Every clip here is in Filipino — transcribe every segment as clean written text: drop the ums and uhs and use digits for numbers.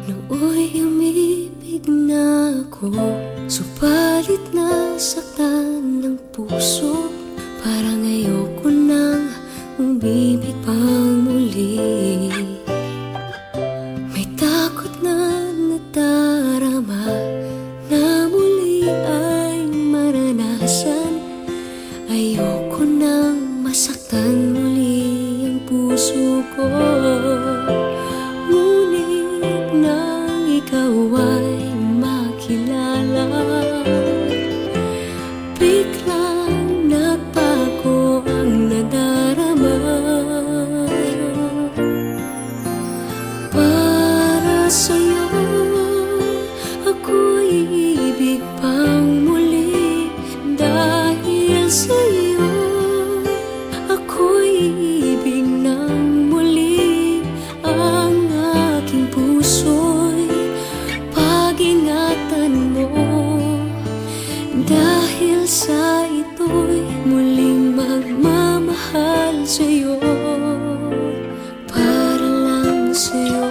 Nooy umibig na ako, subalit nasaktan ng puso. Parang ayoko nang umibig pang muli. May takot na nadarama na muli ay maranasan. Ayoko nang masaktan muli ang puso ko. Ngunit nang ikaw ay makilala, biglang nagbago ang nadarama. Para sa'yo ako'y ibig pang muli. Dahil sa'yo ako'y ibig ng muli. Ang aking puso'y pag-ingatan mo. Dahil sa ito'y muling magmamahal sa'yo, para lang sa'yo.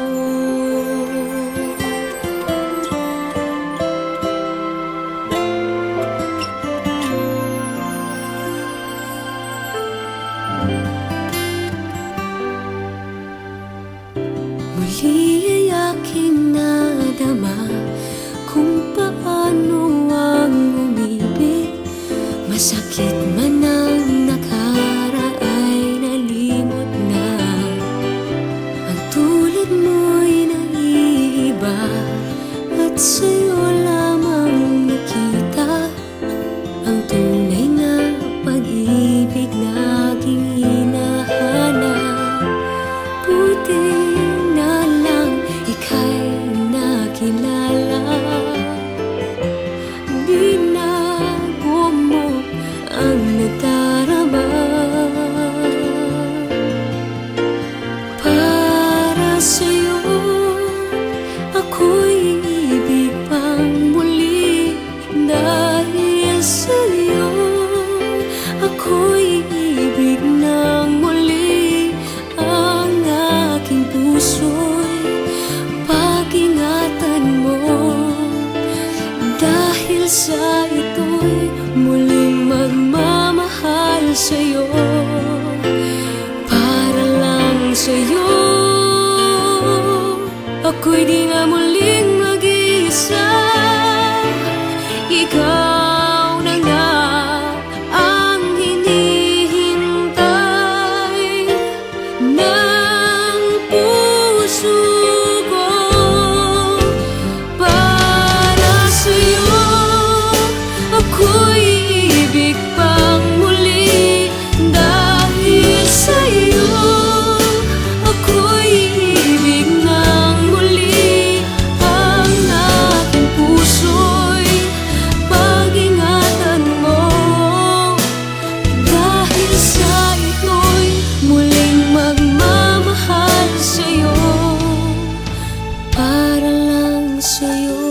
Muli ay aking nadama kung paano ang umibig. Masakit man ang nakaraay nalimot na. Ang tulad mo'y naiiba at sa'yo lamang nakita ang tunay na pag-ibig na aking hinahanap. Buti na lang ika'y nakilala. Binago mo ang nadarama. Para sa'yo ako'y ibig pang muli. Dahil sa'yo ako'y ibig ng muli. Ang aking puso'y pag-ingatan mo. Dahil sa ito'y muling magmamahal sa'yo, para lang sa'yo. Ako'y di na muling mag-iisa. Ikaw na nga ang hinihintay ng puso ko. Para sa'yo ako'y ibig pang muli. Dahil sa'yo ako'y ibig ng muli. Ang aking puso'y pag-ingatan mo. Dahil sa ito'y muling magmamahal sa'yo, para lang sa'yo.